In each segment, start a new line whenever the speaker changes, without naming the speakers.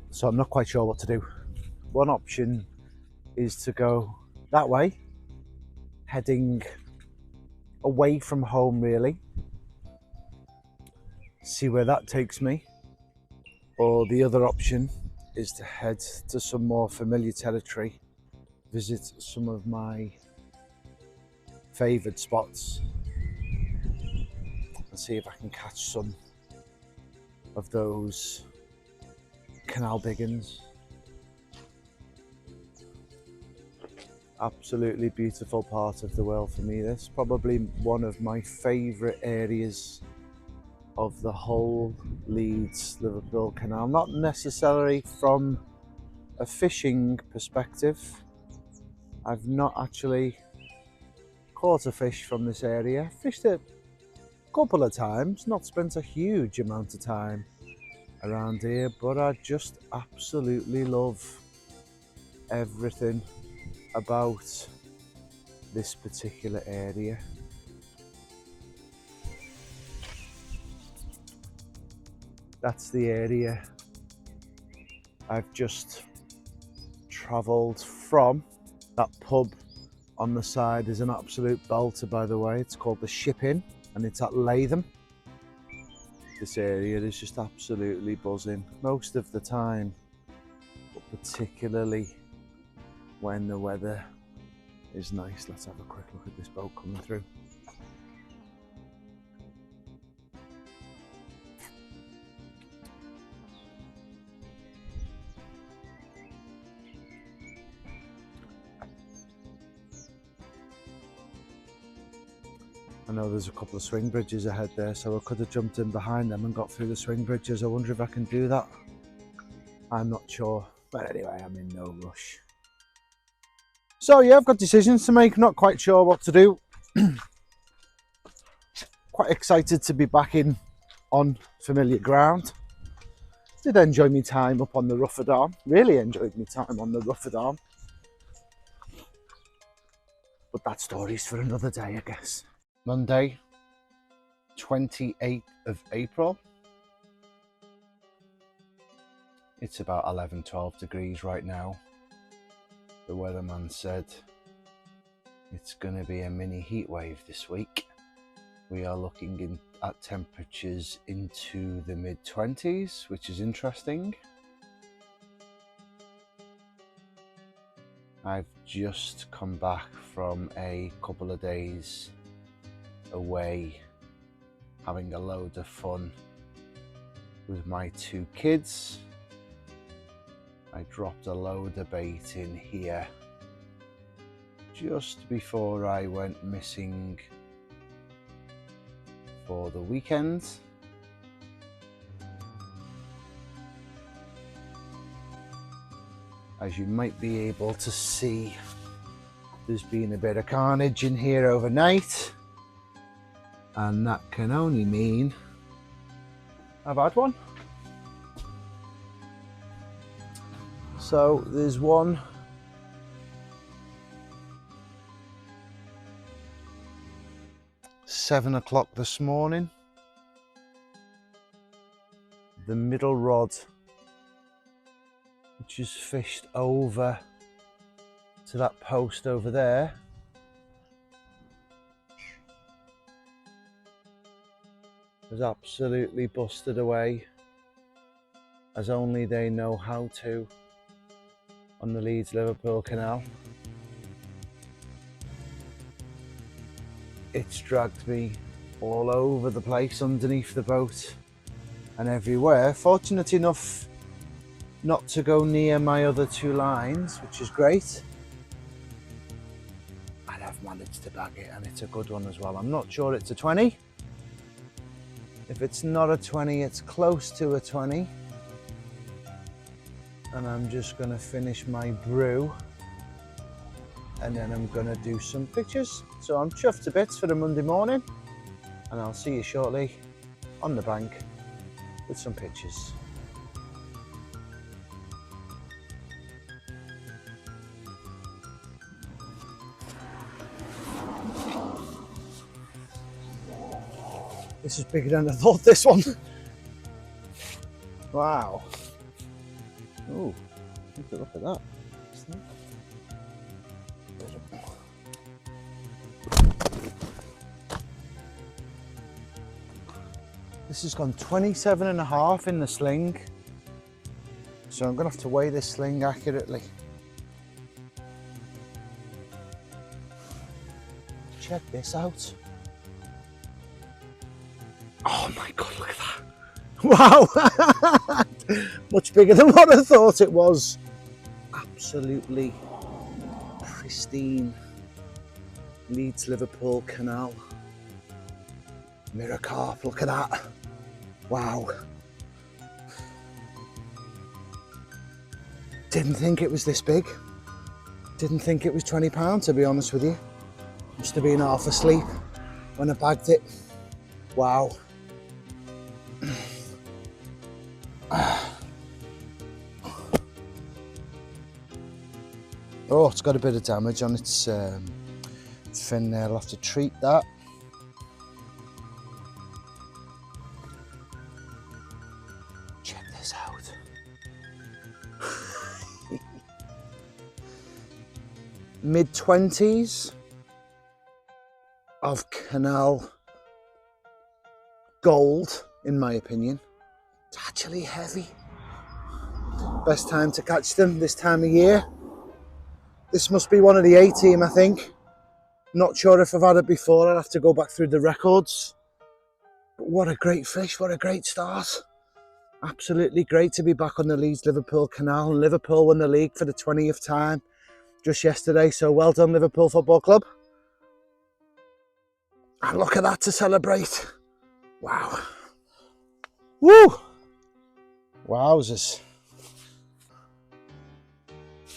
So I'm not quite sure what to do. One option is to go that way, heading away from home really, see where that takes me. Or the other option is to head to some more familiar territory, visit some of my favoured spots and see if I can catch some of those canal biggins. Absolutely beautiful part of the world for me, this. Probably one of my favourite areas of the whole Leeds Liverpool Canal. Not necessarily from a fishing perspective. I've not actually caught a fish from this area. Fished it a couple of times, not spent a huge amount of time around here, but I just absolutely love everything about this particular area. That's the area I've just travelled from. That pub on the side is an absolute belter, by the way. It's called the Ship Inn and it's at Latham. This area is just absolutely buzzing most of the time, but particularly when the weather is nice. Let's have a quick look at this boat coming through. I know there's a couple of swing bridges ahead there, so I could have jumped in behind them and got through the swing bridges. I wonder if I can do that. I'm not sure, but anyway, I'm in no rush. So yeah, I've got decisions to make, not quite sure what to do. Quite excited to be back on familiar ground. Did enjoy my time up on the Rufford Arm, really enjoyed my time on the Rufford Arm. But that story's for another day, I guess. Monday, 28th of April. It's about 11-12 degrees right now. The weatherman said it's going to be a mini heat wave this week. We are looking at temperatures into the mid-20s, which is interesting. I've just come back from a couple of days away, having a load of fun with my two kids. I dropped a load of bait in here just before I went missing for the weekend. As you might be able to see, there's been a bit of carnage in here overnight, and that can only mean I've had one. So there's one at 7 o'clock this morning. The middle rod, which is fished over to that post over there, has absolutely busted away, as only they know how to on the Leeds Liverpool Canal. It's dragged me all over the place, underneath the boat and everywhere. Fortunate enough not to go near my other two lines, which is great. And I've managed to bag it, and it's a good one as well. I'm not sure it's a 20. If it's not a 20, it's close to a 20. And I'm just going to finish my brew, and then I'm going to do some pictures. So I'm chuffed to bits for the Monday morning, and I'll see you shortly on the bank with some pictures. This is bigger than I thought, this one. Wow. Oh, look at that. This has gone 27.5 in the sling. So I'm gonna have to weigh this sling accurately. Check this out. Oh my God, look at that. Wow. Much bigger than what I thought it was. Absolutely pristine Leeds Liverpool Canal. Mirror carp, look at that. Wow. Didn't think it was this big. Didn't think it was £20, to be honest with you. Must have been half asleep when I bagged it. Wow. Oh, it's got a bit of damage on its fin there. I'll have to treat that. Check this out. Mid-20s of canal gold, in my opinion. It's actually heavy. Best time to catch them this time of year. This must be one of the A team, I think. Not sure if I've had it before. I'll have to go back through the records. But what a great fish, what a great start. Absolutely great to be back on the Leeds Liverpool Canal. And Liverpool won the league for the 20th time just yesterday. So well done, Liverpool Football Club. And look at that to celebrate. Wow. Woo! Wowzers.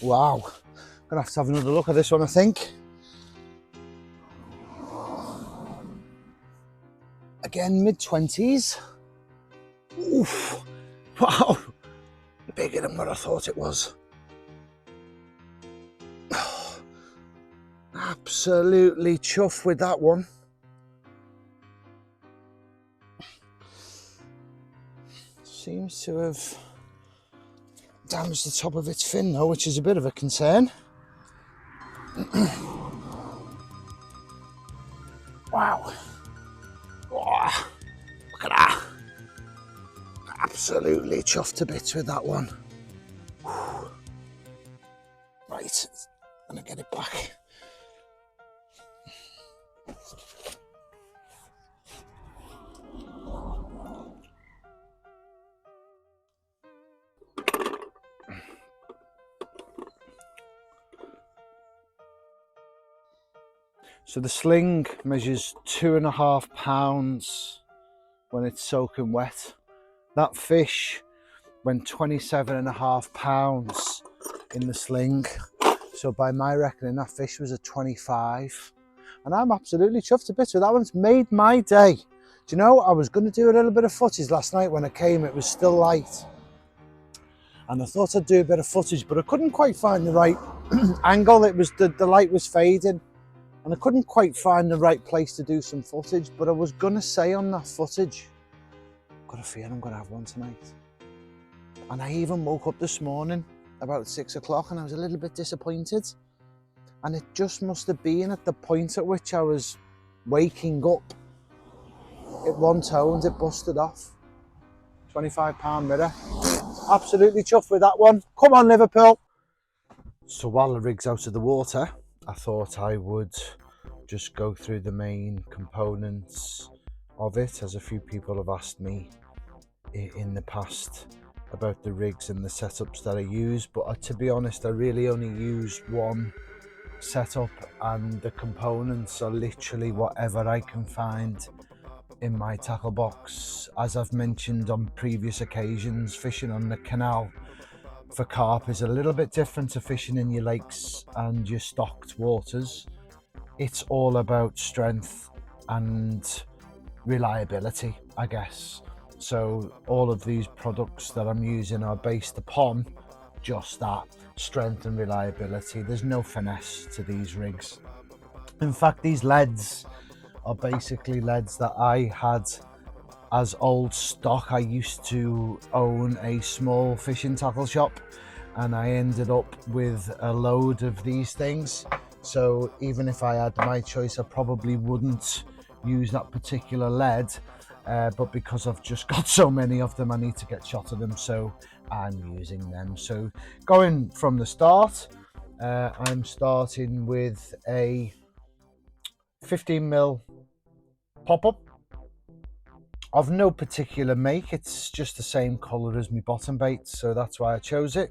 Wow. Gonna have to have another look at this one, I think. Again, mid-20s. Oof. Wow. Bigger than what I thought it was. Oh, absolutely chuffed with that one. Seems to have damaged the top of its fin though, which is a bit of a concern. Wow. Oh, look at that. Absolutely chuffed to bits with that one. Whew. Right, I'm gonna get it back. So the sling measures 2.5 pounds when it's soaking wet. That fish went 27.5 pounds in the sling. So by my reckoning, that fish was a 25. And I'm absolutely chuffed to bits with that one. It's made my day. Do you know, I was going to do a little bit of footage last night when I came. It was still light. And I thought I'd do a bit of footage, but I couldn't quite find the right angle. It was the light was fading. And I couldn't quite find the right place to do some footage, but I was gonna say on that footage, I've got a feeling I'm gonna have one tonight. And I even woke up this morning about 6 o'clock and I was a little bit disappointed. And it just must have been at the point at which I was waking up. It one-toned, it busted off. £25 mirror. Absolutely chuffed with that one. Come on, Liverpool. So while the rig's out of the water, I thought I would just go through the main components of it, as a few people have asked me in the past about the rigs and the setups that I use. But to be honest, I really only used one setup, and the components are literally whatever I can find in my tackle box. As I've mentioned on previous occasions, fishing on the canal for carp is a little bit different to fishing in your lakes and your stocked waters. It's all about strength and reliability, I guess. So all of these products that I'm using are based upon just that, strength and reliability. There's no finesse to these rigs. In fact, these leads are basically leads that I had as old stock. I used to own a small fishing tackle shop, and I ended up with a load of these things. So even if I had my choice, I probably wouldn't use that particular lead, but because I've just got so many of them, I need to get shot of them, so I'm using them. So going from the start, I'm starting with a 15mm pop-up of no particular make. It's just the same colour as my bottom bait, so that's why I chose it.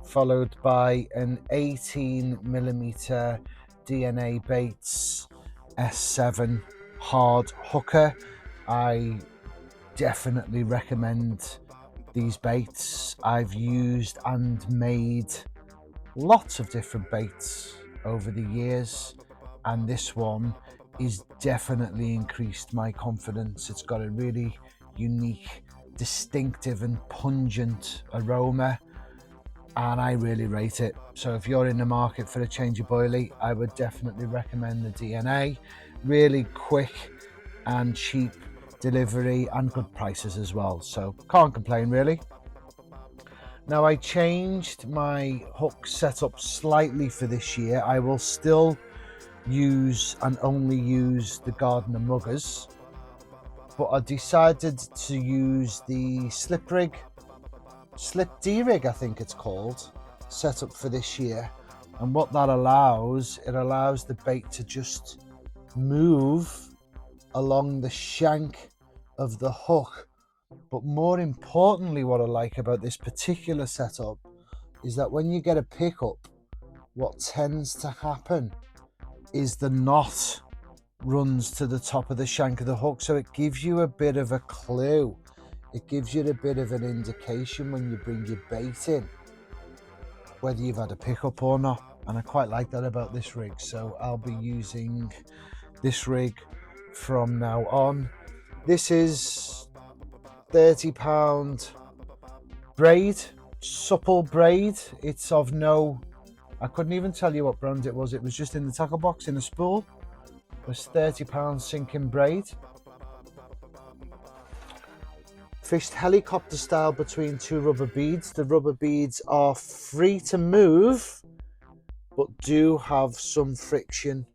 Followed by an 18mm DNA Baits S7 hard hooker. I definitely recommend these baits. I've used and made lots of different baits over the years, and this one is definitely increased my confidence. It's got a really unique, distinctive and pungent aroma, and I really rate it. So if you're in the market for a change of boilie, I would definitely recommend the DNA. Really quick and cheap delivery and good prices as well, so can't complain really. Now, I changed my hook setup slightly for this year. I will still use and only use the Gardener Muggers, but I decided to use the slip D rig, I think it's called, setup for this year. And what that allows, it allows the bait to just move along the shank of the hook. But more importantly, what I like about this particular setup is that when you get a pickup, what tends to happen is the knot runs to the top of the shank of the hook, so it gives you a bit of a clue. It gives you a bit of an indication when you bring your bait in whether you've had a pickup or not, and I quite like that about this rig. So I'll be using this rig from now on. This is £30 braid, supple braid. It's of no, I couldn't even tell you what brand it was just in the tackle box in a spool. It was £30 sinking braid. Fished helicopter style between two rubber beads. The rubber beads are free to move, but do have some friction.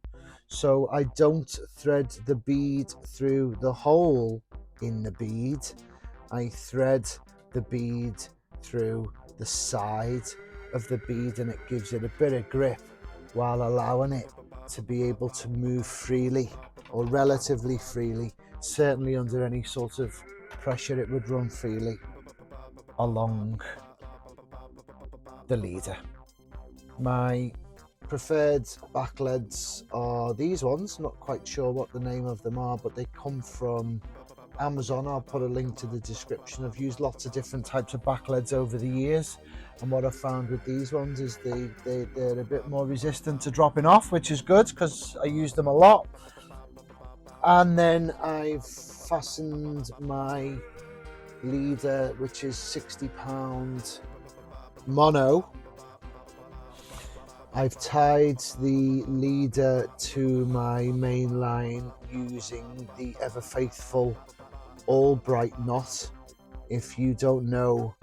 So I don't thread the bead through the hole in the bead. I thread the bead through the side of the bead, and it gives it a bit of grip while allowing it to be able to move freely, or relatively freely. Certainly under any sort of pressure, it would run freely along the leader. My preferred back leads are these ones. Not quite sure what the name of them are, but they come from Amazon. I'll put a link to the description. I've used lots of different types of back leads over the years, and what I've found with these ones is they're a bit more resistant to dropping off, which is good because I use them a lot. And then I've fastened my leader, which is £60 mono. I've tied the leader to my main line using the ever faithful Albright knot. If you don't know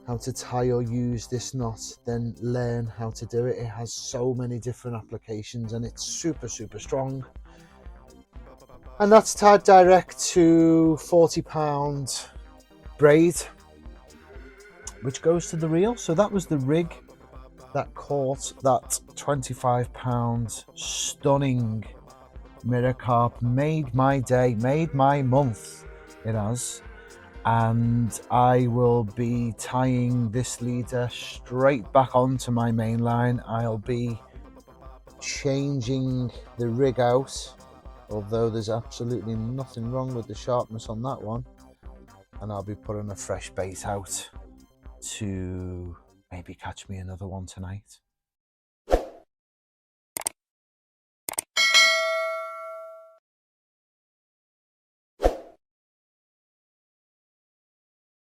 how to tie or use this knot, then learn how to do it. It has so many different applications and it's super strong. And that's tied direct to £40 braid, which goes to the reel. So that was the rig that caught that £25 stunning mirror carp. Made my day, made my month, it has. And I will be tying this leader straight back onto my main line. I'll be changing the rig out, although there's absolutely nothing wrong with the sharpness on that one, and I'll be putting a fresh bait out to maybe catch me another one tonight.